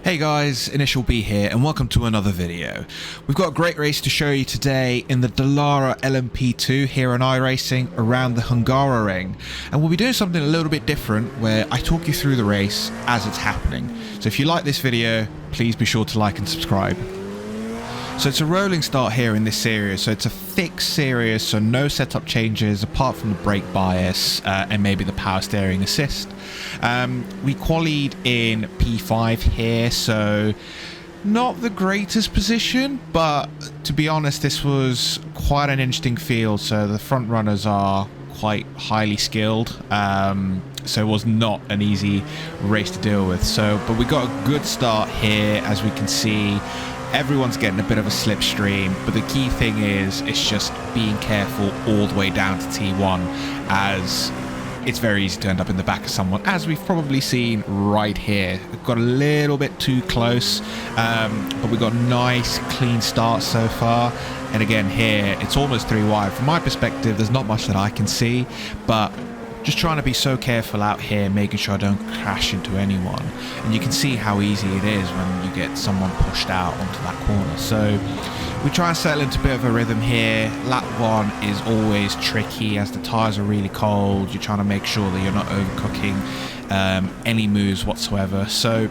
Hey guys, Initial B here and welcome to another video. We've got a great race to show you today in the Dallara LMP2 here on iRacing around the Hungaroring, and we'll be doing something a little bit different where I talk you through the race as it's happening. So if you like this video, please be sure to like and subscribe. So it's a rolling start here in this series, so it's a fixed series, so no setup changes apart from the brake bias and maybe the power steering assist. We qualied in P5 here, so not the greatest position, but to be honest this was quite an interesting field, so the front runners are quite highly skilled, so it was not an easy race to deal with. But we got a good start here. As we can see, everyone's getting a bit of a slipstream, but the key thing is it's just being careful all the way down to T1, as it's very easy to end up in the back of someone, as we've probably seen right here. We've got a little bit too close, but we got a nice clean start so far. And again here, it's almost 3 wide. From my perspective, there's not much that I can see, but just trying to be so careful out here, making sure I don't crash into anyone. And you can see how easy it is when you get someone pushed out onto that corner. So we try and settle into a bit of a rhythm here. Lap 1 is always tricky as the tyres are really cold. You're trying to make sure that you're not overcooking any moves whatsoever. So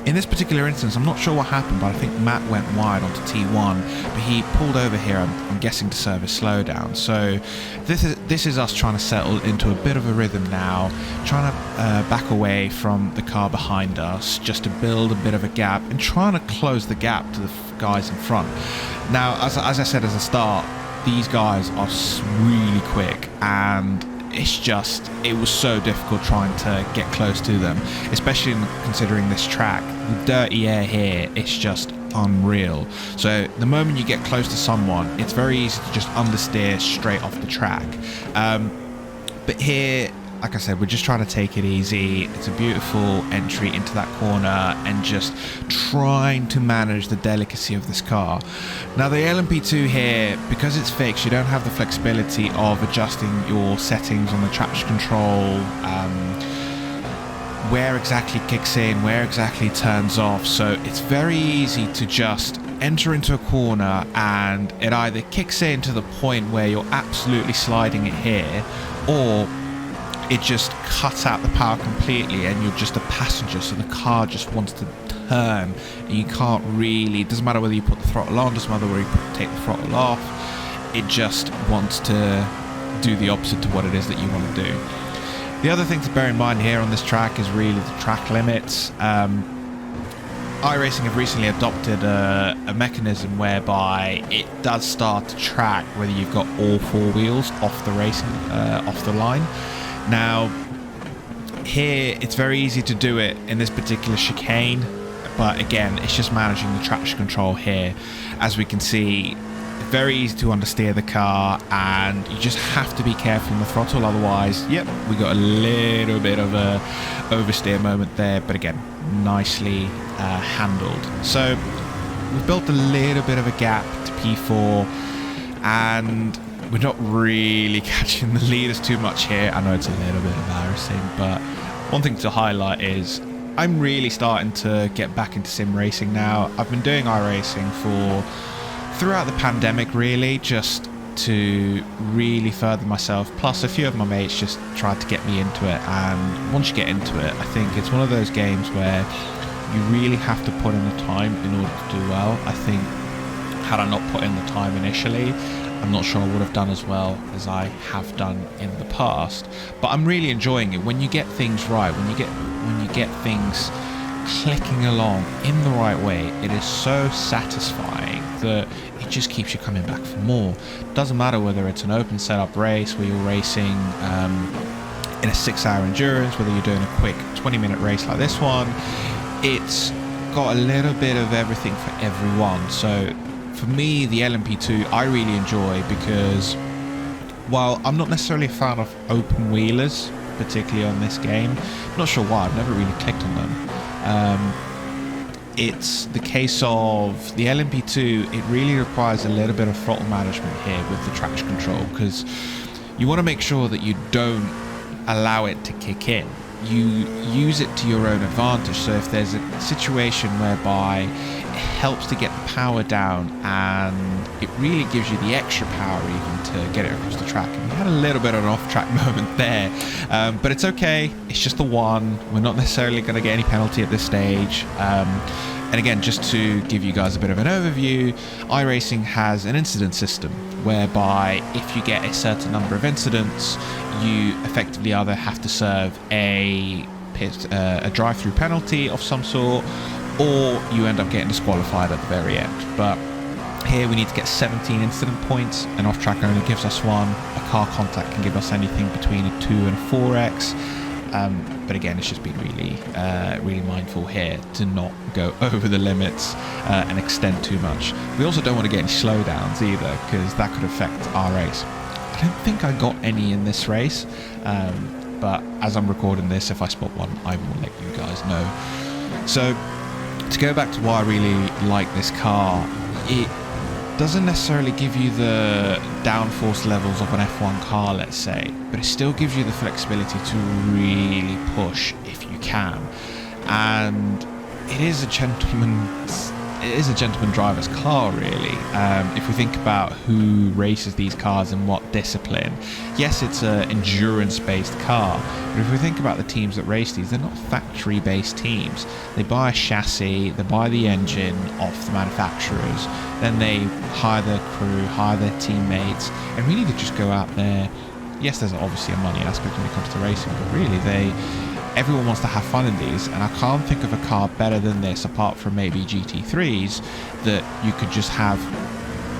in this particular instance, I'm not sure what happened, but I think Matt went wide onto T1, but he pulled over here, I'm guessing to serve a slowdown. So this is us trying to settle into a bit of a rhythm now, trying to back away from the car behind us, just to build a bit of a gap and trying to close the gap to the guys in front. Now, as I said as a start, these guys are really quick, and it was so difficult trying to get close to them, especially considering this track. The dirty air here, it's just unreal. So the moment you get close to someone, it's very easy to just understeer straight off the track. But here, like I said, we're just trying to take it easy. It's a beautiful entry into that corner and just trying to manage the delicacy of this car. Now the LMP2 here, because it's fixed, you don't have the flexibility of adjusting your settings on the traction control, where exactly kicks in, where exactly turns off. So it's very easy to just enter into a corner and it either kicks in to the point where you're absolutely sliding it here, or it just cuts out the power completely and you're just a passenger, so the car just wants to turn and you can't really, doesn't matter whether you put the throttle on, doesn't matter whether you take the throttle off, it just wants to do the opposite to what it is that you want to do. The other thing to bear in mind here on this track is really the track limits. iRacing have recently adopted a mechanism whereby it does start to track whether you've got all 4 wheels off the line. Now here it's very easy to do it in this particular chicane, but again it's just managing the traction control here. As we can see, very easy to understeer the car, and you just have to be careful on the throttle, otherwise, yep, we got a little bit of a oversteer moment there, but again, nicely handled. So we've built a little bit of a gap to P4, and we're not really catching the leaders too much here. I know it's a little bit embarrassing, but one thing to highlight is I'm really starting to get back into sim racing now. I've been doing iRacing throughout the pandemic, really, just to really further myself. Plus a few of my mates just tried to get me into it, and once you get into it, I think it's one of those games where you really have to put in the time in order to do well. I think had I not put in the time initially, I'm not sure I would have done as well as I have done in the past. But I'm really enjoying it when you get things right, when you get things clicking along in the right way. It is so satisfying that it just keeps you coming back for more. Doesn't matter whether it's an open setup race where you're racing in a 6-hour endurance, whether you're doing a quick 20-minute race like this one. It's got a little bit of everything for everyone. So for me, the LMP2 I really enjoy, because while I'm not necessarily a fan of open wheelers, particularly on this game, I'm not sure why, I've never really clicked on them. It's the case of the LMP2, it really requires a little bit of throttle management here with the traction control, because you want to make sure that you don't allow it to kick in. you use it to your own advantage. So if there's a situation whereby it helps to get the power down, and it really gives you the extra power even to get it across the track. And we had a little bit of an off-track moment there, but it's okay. It's just the one. We're not necessarily going to get any penalty at this stage. And again, just to give you guys a bit of an overview, iRacing has an incident system whereby if you get a certain number of incidents, you effectively either have to serve a drive-through penalty of some sort, or you end up getting disqualified at the very end. But here we need to get 17 incident points, and off-track only gives us one. A car contact can give us anything between a 2 and a 4x. But again, it's just been really mindful here to not go over the limits and extend too much. We also don't want to get any slowdowns either, because that could affect our race. I don't think I got any in this race, but as I'm recording this, if I spot one, I will let you guys know. So to go back to why I really like this car, it doesn't necessarily give you the downforce levels of an F1 car, let's say, but it still gives you the flexibility to really push if you can. And it is a gentleman driver's car, really. If we think about who races these cars in what discipline, yes, it's an endurance-based car, but if we think about the teams that race these, they're not factory-based teams. They buy a chassis, they buy the engine off the manufacturers, then they hire their crew, hire their teammates, and really they just go out there. Yes, there's obviously a money aspect when it comes to racing, but really everyone wants to have fun in these, and I can't think of a car better than this, apart from maybe GT3s, that you could just have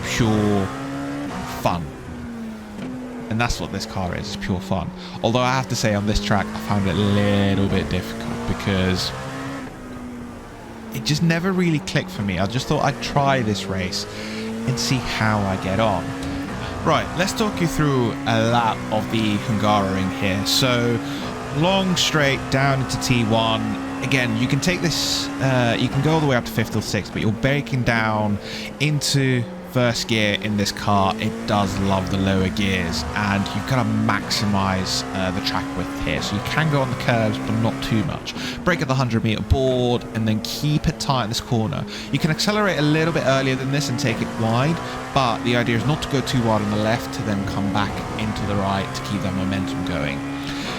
pure fun. And that's what this car is pure fun. Although I have to say, on this track I found it a little bit difficult because it just never really clicked for me. I just thought I'd try this race and see how I get on. Right, let's talk you through a lap of the Hungaroring here. So long straight down into T1. Again, you can take this, you can go all the way up to 5th or 6th, but you're braking down into first gear in this car. It does love the lower gears, and you've got to maximize the track width here. So you can go on the curves, but not too much. Brake at the 100-meter board, and then keep it tight in this corner. You can accelerate a little bit earlier than this and take it wide, but the idea is not to go too wide on the left to then come back into the right to keep that momentum going.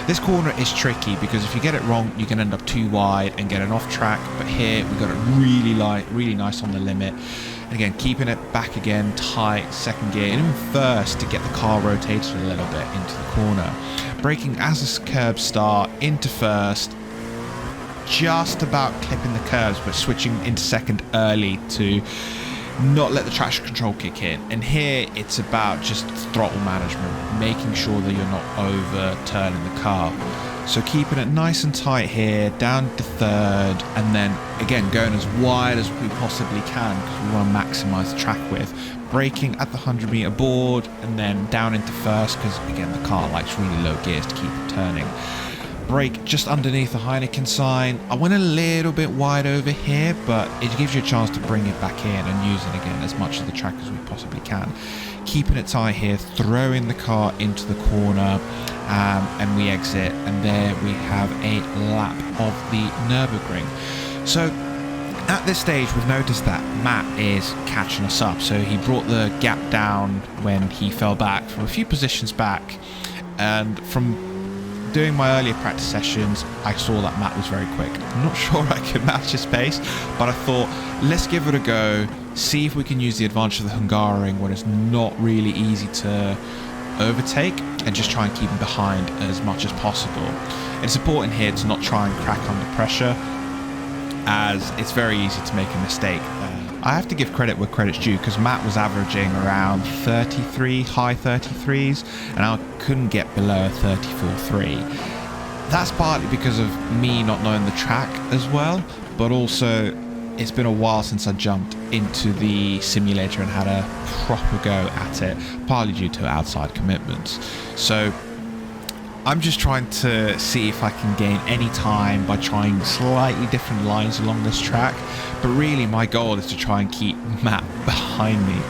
This corner is tricky because if you get it wrong, you can end up too wide and get an off track. But here we got it really nice on the limit. And again, keeping it back again, tight, second gear, and even first to get the car rotated a little bit into the corner. Braking as this curb start into first, just about clipping the curves, but switching into second early to not let the traction control kick in. And here it's about just throttle management, making sure that you're not overturning the car. So keeping it nice and tight here, down to third, and then again going as wide as we possibly can because we want to maximize the track width. Braking at the 100-meter board and then down into first because again the car likes really low gears to keep it turning. Brake just underneath the Heineken sign. I went a little bit wide over here, but it gives you a chance to bring it back in and use it again as much of the track as we possibly can. Keeping it tight here, throwing the car into the corner, and we exit, and there we have a lap of the Nürburgring. So at this stage we've noticed that Matt is catching us up, so he brought the gap down when he fell back from a few positions back, and from doing my earlier practice sessions, I saw that Matt was very quick. I'm not sure I could match his pace, but I thought, let's give it a go, see if we can use the advantage of the Hungaroring when it's not really easy to overtake, and just try and keep him behind as much as possible. And it's important here to not try and crack under pressure, as it's very easy to make a mistake. I have to give credit where credit's due, because Matt was averaging around 33, high 33s, and I couldn't get below a 34.3. That's partly because of me not knowing the track as well, but also it's been a while since I jumped into the simulator and had a proper go at it, partly due to outside commitments. So I'm just trying to see if I can gain any time by trying slightly different lines along this track, but really my goal is to try and keep Matt behind me.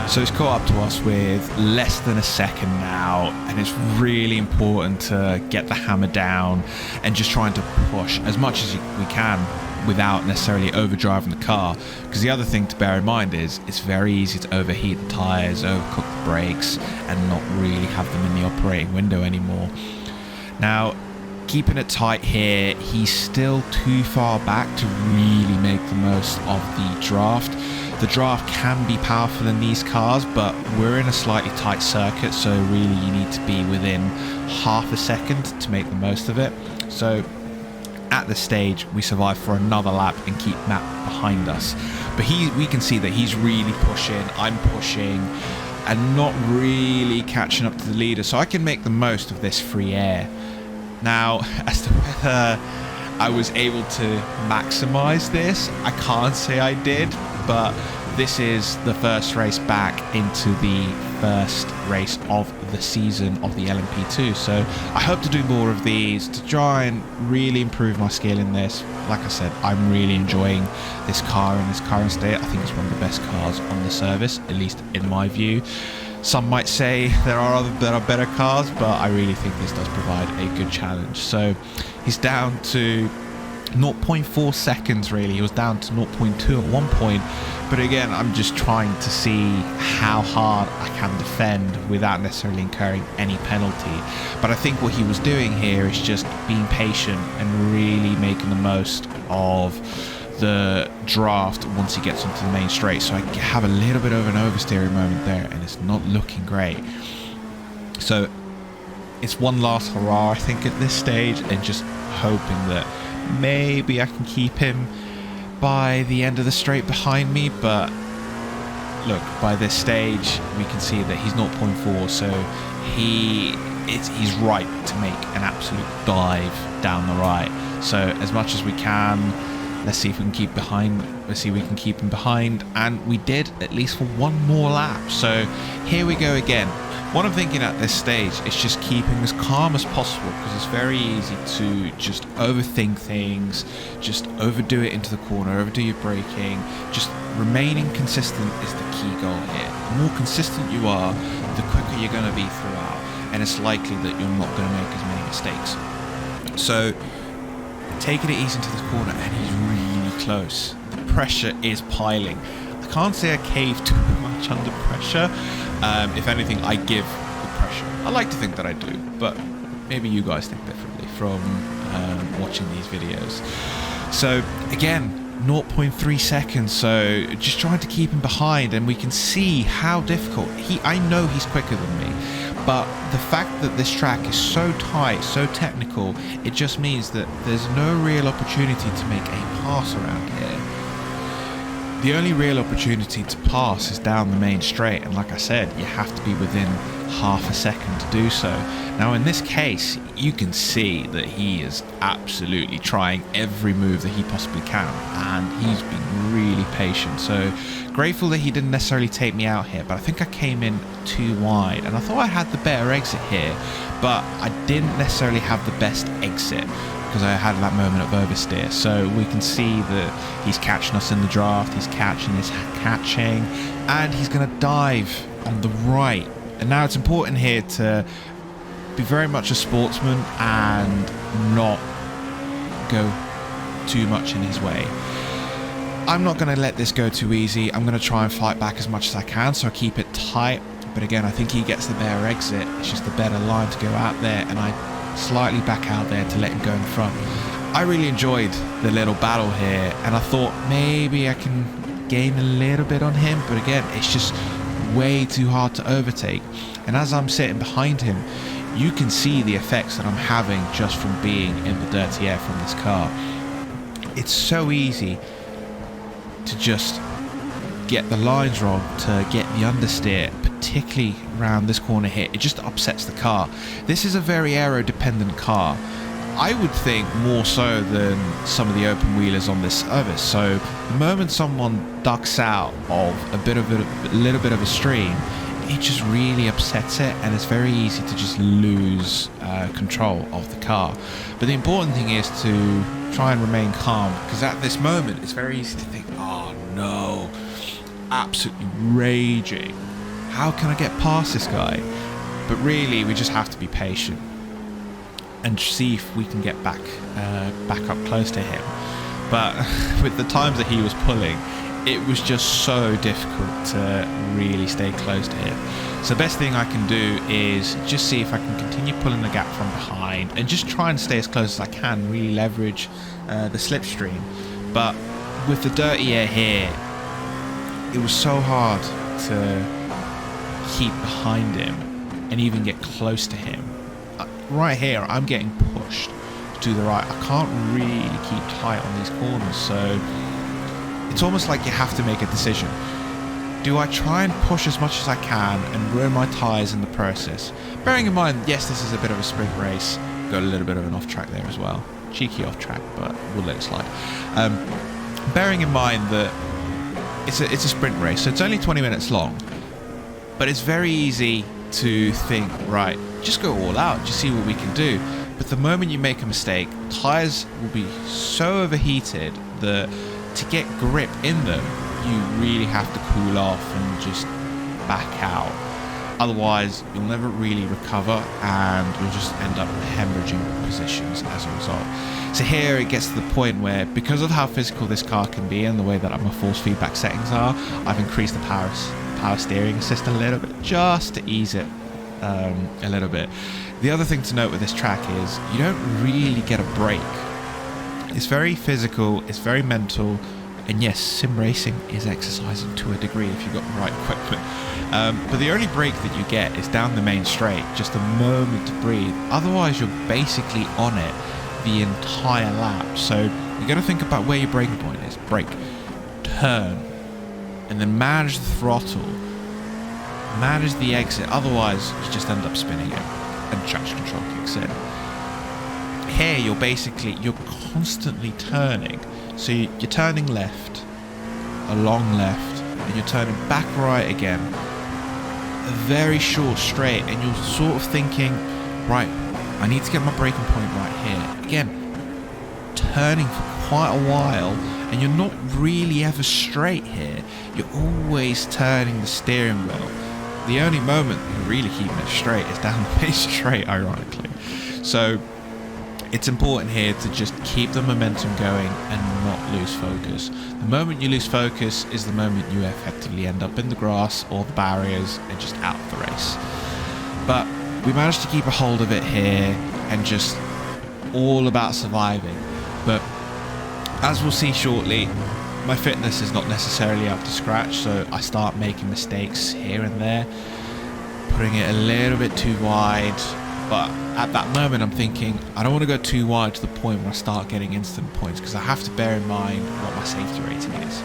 So he's caught up to us with less than a second now, and it's really important to get the hammer down and just trying to push as much as we can without necessarily overdriving the car, because the other thing to bear in mind is it's very easy to overheat the tyres, overcook the brakes, and not really have them in the operating window anymore. Now, keeping it tight here, he's still too far back to really make the most of the draft. The draft can be powerful in these cars, but we're in a slightly tight circuit, so really you need to be within half a second to make the most of it. So at this stage, we survive for another lap and keep Matt behind us. But we can see that he's really pushing, I'm pushing, and not really catching up to the leader, so I can make the most of this free air. Now, as to whether I was able to maximize this, I can't say I did, but this is the first race back into the first race of the season of the LMP2, so I hope to do more of these to try and really improve my skill in this. Like I said, I'm really enjoying this car in this current state. I think it's one of the best cars on the service, at least in my view. Some might say there are better cars, but I really think this does provide a good challenge. So he's down to 0.4 seconds really. He was down to 0.2 at one point, but again, I'm just trying to see how hard I can defend without necessarily incurring any penalty. But I think what he was doing here is just being patient and really making the most of the draft once he gets onto the main straight. So I have a little bit of an oversteering moment there, and it's not looking great. So it's one last hurrah, I think, at this stage, and just hoping that maybe I can keep him by the end of the straight behind me. But look, by this stage we can see that he's 0.4, so he's right to make an absolute dive down the right. So as much as we can, let's see if we can keep behind. Let's see if we can keep him behind, and we did, at least for one more lap. So here we go again. What I'm thinking at this stage is just keeping as calm as possible, because it's very easy to just overthink things, just overdo it into the corner, overdo your braking. Just remaining consistent is the key goal here. The more consistent you are, the quicker you're going to be throughout, and it's likely that you're not going to make as many mistakes. So taking it easy into the corner, and he's really close. The pressure is piling. I can't say I cave too much under pressure. If anything, I give the pressure. I like to think that I do, but maybe you guys think differently from watching these videos. So again, 0.3 seconds, so just trying to keep him behind, and we can see how difficult I know he's quicker than me, but the fact that this track is so tight, so technical, it just means that there's no real opportunity to make a pass around here. The only real opportunity to pass is down the main straight, and like I said, you have to be within half a second to do so. Now in this case, you can see that he is absolutely trying every move that he possibly can, and he's been really patient. So grateful that he didn't necessarily take me out here, but I think I came in too wide, and I thought I had the better exit here, but I didn't necessarily have the best exit, because I had that moment of oversteer. So we can see that he's catching us in the draft, he's catching, and he's going to dive on the right. And now it's important here to be very much a sportsman and not go too much in his way. I'm not going to let this go too easy. I'm going to try and fight back as much as I can, so I keep it tight. But again, I think he gets the better exit. It's just the better line to go out there, and I slightly back out there to let him go in front. I really enjoyed the little battle here, and I thought maybe I can gain a little bit on him, but again, it's just way too hard to overtake. And as I'm sitting behind him, you can see the effects that I'm having just from being in the dirty air from this car. It's so easy to just get the lines wrong, to get the understeer, particularly around this corner here. It just upsets the car. This is a very aero dependent car, I would think, more so than some of the open wheelers on this service. So the moment someone ducks out of a little bit of a stream, it just really upsets it, and it's very easy to just lose control of the car. But the important thing is to try and remain calm, because at this moment it's very easy to think, oh no, absolutely raging. How can I get past this guy? But really, we just have to be patient and see if we can get back up close to him. But with the times that he was pulling, it was just so difficult to really stay close to him. So the best thing I can do is just see if I can continue pulling the gap from behind and just try and stay as close as I can, really leverage the slipstream. But with the dirty air here, it was so hard to keep behind him and even get close to him. Right here, I'm getting pushed to the right. I can't really keep tight on these corners, so it's almost like you have to make a decision. Do I try and push as much as I can and ruin my tyres in the process? Bearing in mind, yes, this is a bit of a sprint race. Got a little bit of an off-track there as well. Cheeky off-track, but we'll let it slide. Bearing in mind that it's a sprint race, so it's only 20 minutes long, but it's very easy to think, right, just go all out, just see what we can do. But the moment you make a mistake, tyres will be so overheated that to get grip in them, you really have to cool off and just back out. Otherwise, you'll never really recover and you'll just end up hemorrhaging positions as a result. So here it gets to the point where, because of how physical this car can be and the way that my force feedback settings are, I've increased the power steering assist a little bit just to ease it a little bit. The other thing to note with this track is you don't really get a break. It's very physical, it's very mental, and yes, sim racing is exercising to a degree if you've got the right equipment. But the only break that you get is down the main straight, just a moment to breathe. Otherwise, you're basically on it the entire lap. So you got to think about where your braking point is. Brake, turn, and then manage the throttle, manage the exit. Otherwise, you just end up spinning it and traction control kicks in. Here, you're constantly turning. So you're turning left, a long left, and you're turning back right again. A very short straight, and you're sort of thinking, right, I need to get my braking point right here. Again, turning for quite a while, and you're not really ever straight here. You're always turning the steering wheel. The only moment you're really keeping it straight is down the main straight, ironically. So it's important here to just keep the momentum going and not lose focus. The moment you lose focus is the moment you effectively end up in the grass or the barriers and just out of the race. But we managed to keep a hold of it here and just all about surviving. But as we'll see shortly, my fitness is not necessarily up to scratch, so I start making mistakes here and there, putting it a little bit too wide. But at that moment, I'm thinking, I don't want to go too wide to the point where I start getting instant points, because I have to bear in mind what my safety rating is.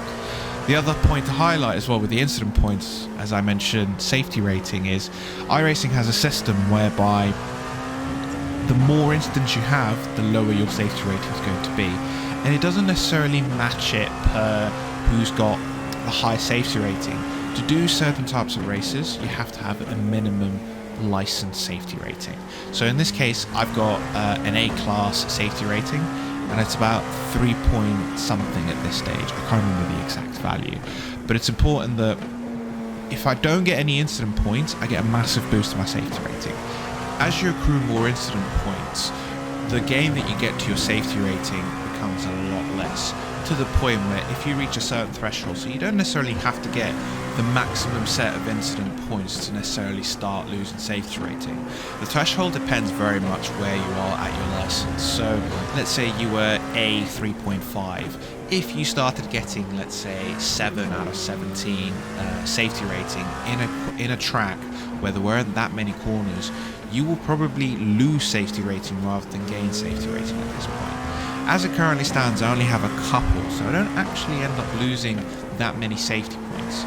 The other point to highlight as well with the incident points, as I mentioned, safety rating is, iRacing has a system whereby the more incidents you have, the lower your safety rating is going to be. And it doesn't necessarily match it per who's got the high safety rating. To do certain types of races, you have to have a minimum licensed safety rating. So in this case, I've got an A-class safety rating, and it's about 3 point something at this stage. I can't remember the exact value, but it's important that if I don't get any incident points, I get a massive boost to my safety rating. As you accrue more incident points, the gain that you get to your safety rating becomes a lot less, to the point where if you reach a certain threshold, so you don't necessarily have to get the maximum set of incident points to necessarily start losing safety rating. The threshold depends very much where you are at your license. So let's say you were A 3.5. If you started getting, let's say, 7 out of 17 safety rating in a track where there weren't that many corners, you will probably lose safety rating rather than gain safety rating at this point. As it currently stands, I only have a couple, so I don't actually end up losing that many safety points.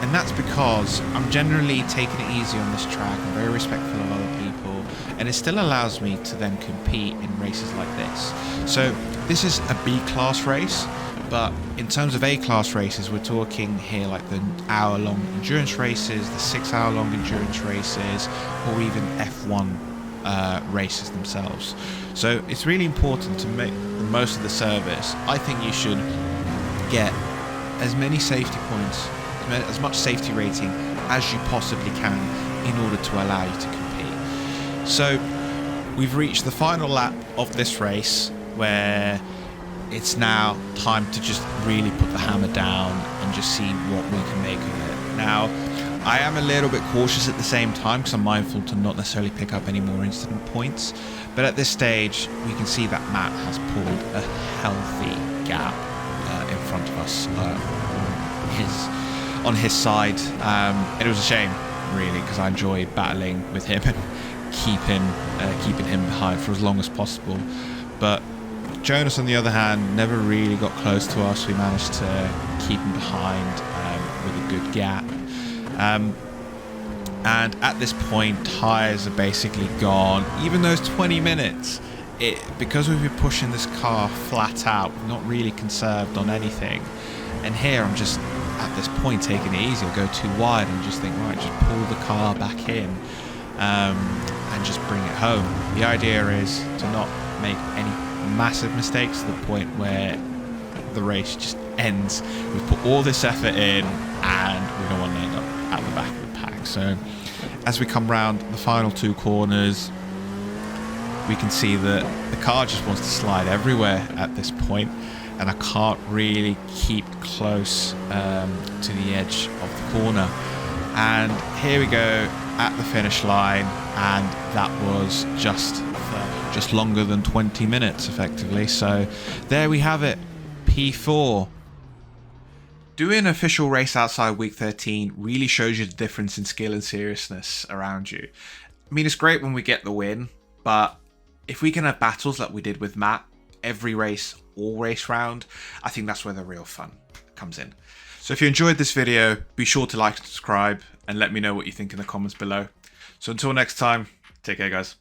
And that's because I'm generally taking it easy on this track. I'm very respectful of other people, and it still allows me to then compete in races like this. So this is a B-class race, but in terms of A-class races, we're talking here like the hour-long endurance races, the 6-hour-long endurance races, or even F1 races themselves. So it's really important to make the most of the service. I think you should get as many safety points as much safety rating as you possibly can in order to allow you to compete. So we've reached the final lap of this race, where it's now time to just really put the hammer down and just see what we can make of it. Now, I am a little bit cautious at the same time because I'm mindful to not necessarily pick up any more incident points. But at this stage, we can see that Matt has pulled a healthy gap in front of us on his side. And it was a shame, really, because I enjoyed battling with him and keeping him behind for as long as possible. But Jonas, on the other hand, never really got close to us. We managed to keep him behind with a good gap. And at this point, tyres are basically gone. Even those 20 minutes, because we've been pushing this car flat out, not really conserved on anything. And here I'm just, at this point, taking it easy. I'll go too wide and just think, right, just pull the car back in and just bring it home. The idea is to not make any massive mistakes to the point where the race just ends. We've put all this effort in and we don't want to end up at the back of the pack. So as we come round the final two corners, we can see that the car just wants to slide everywhere at this point, and I can't really keep close to the edge of the corner. And here we go at the finish line, and that was just longer than 20 minutes effectively. So there we have it, P4. Doing an official race outside week 13 really shows you the difference in skill and seriousness around you. I mean, it's great when we get the win, but if we can have battles like we did with Matt every race, all race round, I think that's where the real fun comes in. So if you enjoyed this video, be sure to like and subscribe and let me know what you think in the comments below. So until next time, take care guys.